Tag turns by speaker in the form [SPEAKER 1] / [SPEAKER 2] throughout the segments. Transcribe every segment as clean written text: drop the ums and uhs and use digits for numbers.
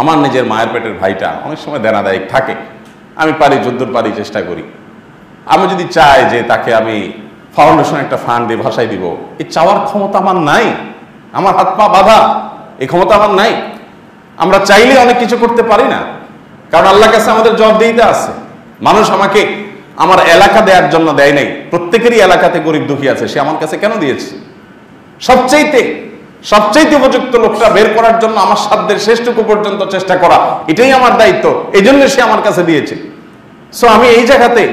[SPEAKER 1] আমার নিজের মায়ের পেটের ভাইটা অনেক সময় দেনাদায়িক থাকে, আমি পারি যদ্দূর পারি চেষ্টা করি। আমি যদি চাই যে তাকে আমি ফাউন্ডেশন একটা ফান্ড দিয়ে ভাসাই দিব, এই চাওয়ার ক্ষমতা আমার নাই, আমার হাত পা বাঁধা, এই ক্ষমতা আমার নাই। আমরা চাইলে অনেক কিছু করতে পারি না, কারণ আল্লাহর কাছে আমাদের জবাবদিহিতা আছে। মানুষ আমাকে আমার এলাকা দেওয়ার জন্য দেয় নাই, প্রত্যেকেরই এলাকাতে গরিব দুঃখী আছে, সে আমার কাছে কেন দিয়েছে? সবচাইতে উপযুক্ত লোকটা বের করার জন্য আমার সাধ্যের শেষটুকু পর্যন্ত চেষ্টা করা, এটাই আমার দায়িত্ব, এই জন্য সে আমার কাছে দিয়েছে। সো আমি এই জায়গাতে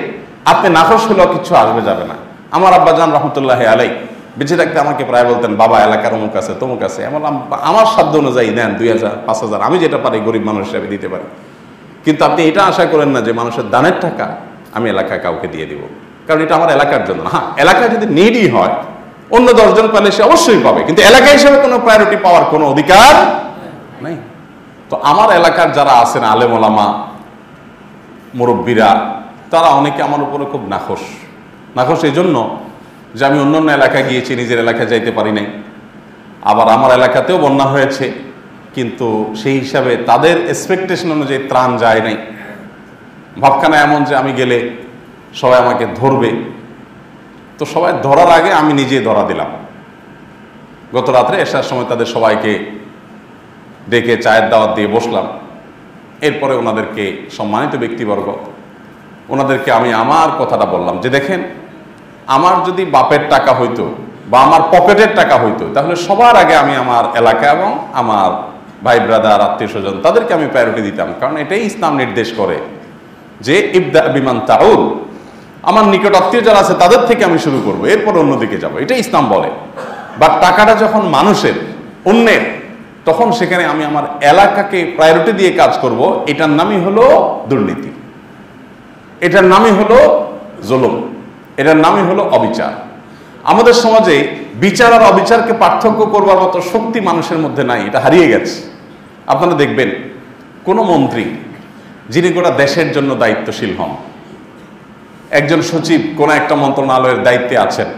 [SPEAKER 1] আপনি নাখোশ হলেও কিছু আসবে যাবে না। আমার আব্বাজান রহমতুল্লাহ আলাই বেঁচে থাকতে আমাকে প্রায় বলতেন, বাবা এলাকার অমুক আছে তমুক আছে, আমার সাধ্য অনুযায়ী দেন 2000 5000, আমি যেটা পারি গরিব মানুষ হিসাবে দিতে পারি। কিন্তু আপনি এটা আশা করেন না যে মানুষের দানের টাকা আমি এলাকায় কাউকে দিয়ে দিব, কারণ এটা আমার এলাকার জন্য। হ্যাঁ, এলাকায় যদি নিডই হয়, অন্য 10 জন পেলে সে অবশ্যই পাবে, কিন্তু এলাকা হিসেবে কোনো প্রায়োরিটি পাওয়ার কোনো অধিকার নেই। তো আমার এলাকার যারা আছেন আলেম ওলামা মুরব্বীরা, তারা অনেকে আমার উপরে খুব নাখোশ এই জন্য যে আমি অন্য এলাকায় গিয়েছি, নিজের এলাকায় যাইতে পারি নাই। আবার আমার এলাকাতেও বন্যা হয়েছে, কিন্তু সেই হিসাবে তাদের এক্সপেকটেশন অনুযায়ী ত্রাণ যায় নাই। ভাবখানা এমন যে আমি গেলে সবাই আমাকে ধরবে, তো সবাই ধরার আগে আমি নিজে ধরা দিলাম। গত রাত্রে এসার সময় তাদের সবাইকে ডেকে চায়ের দাওয়াত দিয়ে বসলাম। এরপরে ওনাদেরকে, সম্মানিত ব্যক্তিবর্গ, ওনাদেরকে আমি আমার কথাটা বললাম যে দেখেন, আমার যদি বাপের টাকা হইতো বা আমার পকেটের টাকা হইতো, তাহলে সবার আগে আমি আমার এলাকা এবং আমার ভাই ব্রাদার আত্মীয় স্বজন তাদেরকে আমি প্রায়োরিটি দিতাম, কারণ এটাই ইসলাম নির্দেশ করে যে ইবদা বিমান তাউল, আমার নিকট আত্মীয় যারা আছে তাদের থেকে আমি শুরু করব, এরপর অন্যদিকে যাব, এটা ইসলাম বলে। বাট টাকাটা যখন মানুষের, অন্যের, তখন সেখানে আমি আমার এলাকাকে প্রায়োরিটি দিয়ে কাজ করব, এটার নামই হলো দুর্নীতি, এটার নামই হলো জুলুম, এটার নামই হলো অবিচার। আমাদের সমাজে বিচার আর অবিচারকে পার্থক্য করবার মতো শক্তি মানুষের মধ্যে নাই, এটা হারিয়ে গেছে। আপনারা দেখবেন কোনো মন্ত্রী যিনি গোটা দেশের জন্য দায়িত্বশীল হন, একজন সচিব কোন একটা মন্ত্রণালয়ের দায়িত্বে আছেন,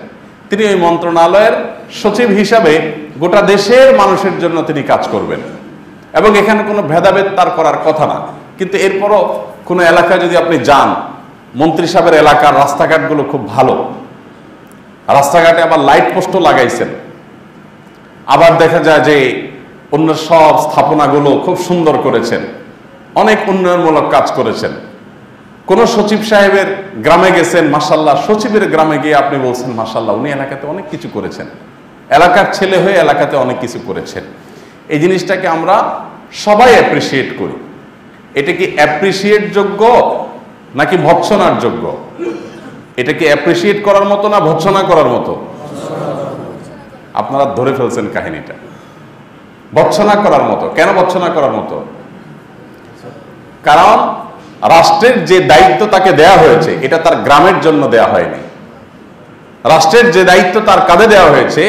[SPEAKER 1] তিনি ওই মন্ত্রণালয়ের সচিব হিসাবে গোটা দেশের মানুষের জন্য তিনি কাজ করবেন, এবং এখানে কোনো ভেদাভেদ তার করার কথা না। কিন্তু এরপরও কোনো এলাকায় যদি আপনি যান, মন্ত্রী সাহেবের এলাকার রাস্তাঘাটগুলো খুব ভালো, রাস্তাঘাটে আবার লাইট পোস্টও লাগাইছেন, আবার দেখা যায় যে অন্য সব স্থাপনাগুলো খুব সুন্দর করেছেন, অনেক উন্নয়নমূলক কাজ করেছেন। কোন সচিব সাহেবের গ্রামে গেছেন, মাশাআল্লাহ, সচিবের গ্রামে গিয়ে আপনি বলছেন মাশাআল্লাহ, উনি এলাকাতে অনেক কিছু করেছেন, এলাকার ছেলে হয়ে এলাকাতে অনেক কিছু করেছেন। এই জিনিসটাকে আমরা সবাই অ্যাপ্রিসিয়েট করি। এটা কি অ্যাপ্রিসিয়েট যোগ্য নাকি ভৎসনার যোগ্য? এটা কি অ্যাপ্রিসিয়েট করার মতো না ভৎসনা করার মতো? আপনারা ধরে ফেলছেন কাহিনীটা, ভৎসনা করার মতো। কেন ভৎসনা করার মতো? কারণ রাষ্ট্রের যে দায়িত্ব তাকে দেয়া হয়েছে, এটা তার গ্রামের জন্য দেয়া হয়নি। রাষ্ট্রের যে দায়িত্ব তার কাঁধে দেওয়া হয়েছে,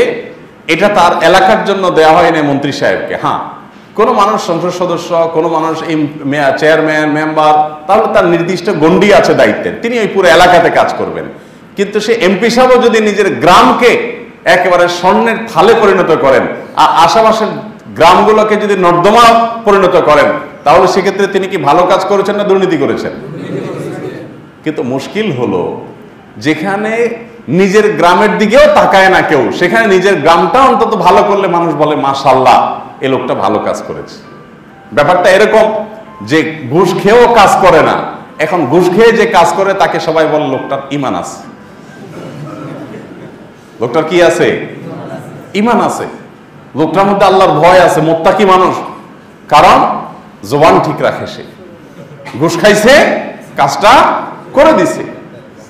[SPEAKER 1] এটা তার এলাকার জন্য দেওয়া হয়নি মন্ত্রী সাহেবকে। হ্যাঁ, কোনো মানুষ সংসদ সদস্য, কোনো মানুষ চেয়ারম্যান, মেম্বার, তাহলে তার নির্দিষ্ট গণ্ডি আছে দায়িত্বের, তিনি ওই পুরো এলাকাতে কাজ করবেন। কিন্তু সে এমপি সাহেবও যদি নিজের গ্রামকে একেবারে স্বর্ণের থালে পরিণত করেন আর আশেপাশের গ্রামগুলোকে যদি নর্দমা পরিণত করেন, তাহলে সেক্ষেত্রে তিনি কি ভালো কাজ করেছেন না দুর্নীতি করেছেন? কিন্তু মুশকিল হলো যেখানে নিজের গ্রামের দিকেও তাকায় না কেউ, সেখানে নিজের গ্রামটা অন্তত ভালো করলে মানুষ বলে মাশাআল্লাহ, এই লোকটা ভালো কাজ করেছে। ব্যাপারটা এরকম যে ঘুষ খেয়েও কাজ করে না, এখন ঘুষ খেয়ে যে কাজ করে তাকে সবাই বলে লোকটার ঈমান আছে। লোকটার কি আছে? ঈমান আছে, লোকটার মধ্যে আল্লাহর ভয় আছে, মুত্তাকি মানুষ। কারণ জবান ঠিক রাখে, সে ঘুষ খাইছে, কাজটা করে দিছে।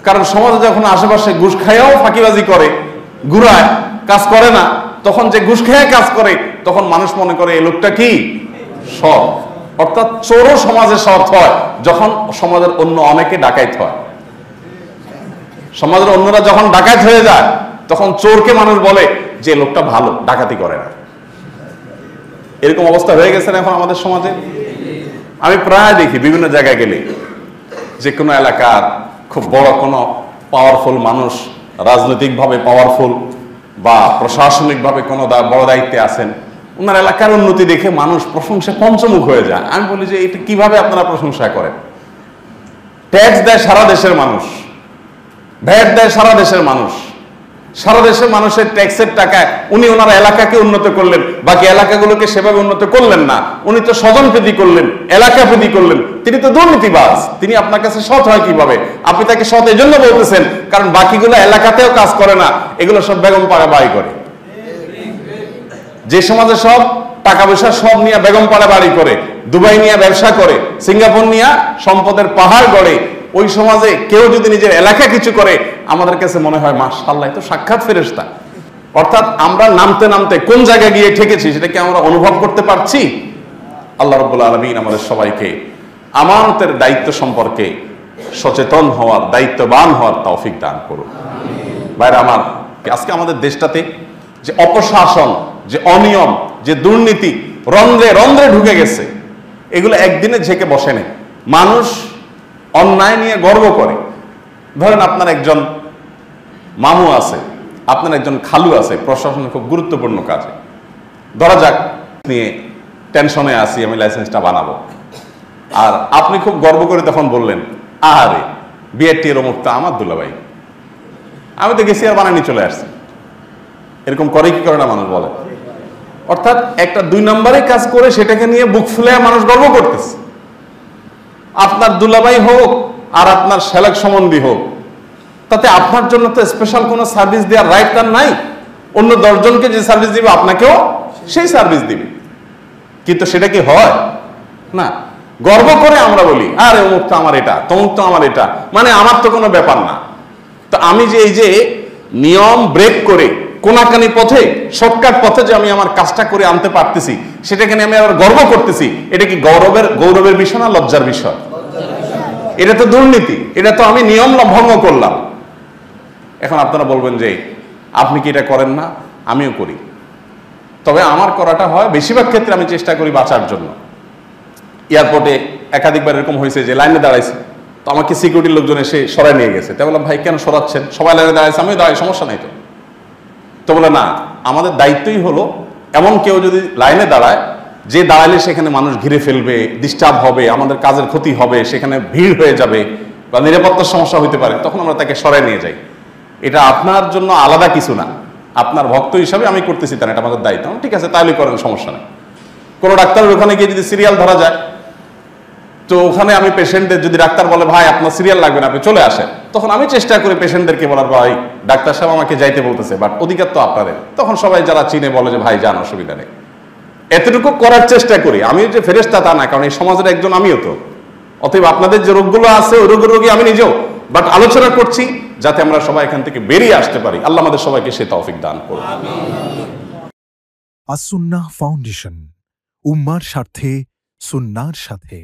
[SPEAKER 1] কারণ সমাজে যখন আশেপাশে ঘুষ খাইয়াও ফাঁকিবাজি করে, ঘুরায়, কাজ করে না, তখন যে ঘুষ খেয়ে কাজ করে, তখন মানুষ মনে করে এই লোকটা কি সৎ। অর্থাৎ চোরও সমাজে সৎ হয় যখন সমাজের অন্য অনেকে ডাকাইত হয়। সমাজের অন্যরা যখন ডাকাইত হয়ে যায়, তখন চোরকে মানুষ বলে যে লোকটা ভালো, ডাকাতি করে না। এরকম অবস্থা হয়ে গেছে না এখন আমাদের সমাজে? আমি প্রায় দেখি বিভিন্ন জায়গায় গেলে, যে কোনো এলাকার খুব বড় কোনো পাওয়ারফুল মানুষ, রাজনৈতিকভাবে পাওয়ারফুল বা প্রশাসনিকভাবে কোনো বড় দায়িত্বে আছেন, ওনার এলাকার উন্নতি দেখে মানুষ প্রশংসা পঞ্চমুখ হয়ে যায়। আমি বলি যে এটা কিভাবে আপনারা প্রশংসা করেন? ট্যাক্স দেয় সারা দেশের মানুষ, ভ্যাট দেয় সারা দেশের মানুষ, সারা দেশের মানুষের ট্যাক্সের টাকায় উনি ওনার এলাকাকে উন্নত করলেন, বাকি এলাকাগুলোকে সেভাবে উন্নত করলেন না। উনি তো স্বজন প্রীতি করলেন, এলাকা প্রীতি করলেন, তিনি তো দুর্নীতিবাজ। তিনি আপনার কাছে সৎ হয় কিভাবে? আপনি তাকে সৎ এই জন্য বলতেছেন কারণ বাকিগুলো এলাকাতেও কাজ করে না, এগুলো সব বেগম পাড়া বাড়ি করে। যে সমাজে সব টাকা পয়সা সব নিয়ে বেগম পাড়া বাড়ি করে, দুবাই নিয়ে ব্যবসা করে, সিঙ্গাপুর নিয়ে সম্পদের পাহাড় গড়ে, ওই সমাজে কেউ যদি নিজের এলাকা কিছু করে আমাদের কাছে মনে হয় মাশাআল্লাহ তো সাক্ষাৎ ফেরেশতা। অর্থাৎ আমরা নামতে নামতে কোন জায়গায় গিয়ে ঠেকেছি সেটাকে আমরা অনুভব করতে পারছি। আল্লাহ রাব্বুল আলামিন আমাদের সবাইকে আমানতের দায়িত্ব সম্পর্কে সচেতন হওয়ার, দায়িত্ববান হওয়ার তৌফিক দান করুন। ভাইরা আমার, আজকে আমাদের দেশটাতে যে অপশাসন, যে অনিয়ম, যে দুর্নীতি রন্ধ্রে রন্ধ্রে ঢুকে গেছে, এগুলো একদিনে ঝেঁকে বসে নেই। মানুষ অন্যায় নিয়ে গর্ব করে। ধরেন আপনার একজন মামু আছে, আপনার একজন খালু আছে প্রশাসনের খুব গুরুত্বপূর্ণ কাজে, ধরা যাক নিয়ে টেনশনে আছি আমি লাইসেন্সটা বানাবো, আর আপনি খুব গর্ব করে তখন বললেন আরে বিআরটি এর অমুকটা আমার দুলাভাই, আমি তো গেছি আর বানানি চলে আসছি। এরকম করে কি করে না মানুষ বলে? অর্থাৎ একটা 2 নম্বরে কাজ করে সেটাকে নিয়ে বুক ফুলে মানুষ গর্ব করতেছে। আপনার দুলাভাই হোক আর আপনার শ্যালক সম্বন্ধী হোক, তাতে আপনার জন্য তো স্পেশাল কোনো সার্ভিস দেওয়ার রাইট তার নাই। অন্য 10 জনকে যে সার্ভিস দিবে আপনাকেও সেই সার্ভিস দিবে, কিন্তু সেটা কি হয় না? গর্ব করে আমরা বলি আরে অমুক তো আমার এটা, তমুক তো আমার এটা, মানে আমার তো কোনো ব্যাপার না। তো আমি যে এই যে নিয়ম ব্রেক করে কোনাকানি পথে, শর্টকাট পথে যে আমি আমার কাজটা করে আনতে পারতেছি, সেটাকে নিয়ে আমি আবার গর্ব করতেছি, এটা কি গৌরবের বিষয় না লজ্জার বিষয়? এটা তো দুর্নীতি, এটা তো আমি নিয়ম ভঙ্গ করলাম। এখন আপনারা বলবেন যে আপনি কি এটা করেন না? আমিও করি, তবে আমার করাটা হয় বেশিরভাগ ক্ষেত্রে আমি চেষ্টা করি বাঁচার জন্য। এয়ারপোর্টে একাধিকবার এরকম হয়েছে যে লাইনে দাঁড়াইছে, তো আমাকে সিকিউরিটির লোকজন এসে সরাই নিয়ে গেছে। তাই বললাম ভাই কেন সরাচ্ছেন? সবাই লাইনে দাঁড়াইছে, আমিও দাঁড়াই, সমস্যা নাই তো। তো বলে না, আমাদের দায়িত্বই হলো এমন কেউ যদি লাইনে দাঁড়ায় যে দাঁড়ালে সেখানে মানুষ ঘিরে ফেলবে, ডিস্টার্ব হবে, আমাদের কাজের ক্ষতি হবে, সেখানে ভিড় হয়ে যাবে বা নিরাপত্তার সমস্যা হতে পারে, তখন আমরা তাকে সরাই নিয়ে যাই। এটা আপনার জন্য আলাদা কিছু না, আপনার ভক্ত হিসাবে আমি করতেছি, তার এটা আমাদের দায়িত্ব। ঠিক আছে, তাহলে করেন, সমস্যা নেই। কোনো ডাক্তারের ওখানে গিয়ে যদি সিরিয়াল ধরা যায়, তো ওখানে আমি পেশেন্টদের, যদি ডাক্তার বলে ভাই আপনার সিরিয়াল লাগবে না, আপনি চলে আসেন, তখন আমি চেষ্টা করি পেশেন্টদেরকে বলার ভাই ডাক্তার সাহেব আমাকে যাইতে বলতেছে, বাট অধিকার তো আপনাদের। তখন সবাই যারা চিনে বলে যে ভাই যান, অসুবিধা নেই। এতটুকু করার চেষ্টা করি। আমি যে ফেরেশতা তা না, কারণ এই সমাজের একজন আমিও তো। অতএব আপনাদের যে রোগগুলো আছে ওই রোগের রোগী আমি নিজেও, বাট আলোচনা করছি যাতে আমরা সবাই এখান থেকে বেরিয়ে আসতে পারি। আল্লাহ আমাদের সবাইকে সে তৌফিক দান করুন।
[SPEAKER 2] আস-সুন্নাহ ফাউন্ডেশন, উম্মার স্বার্থে সুন্নাহর সাথে।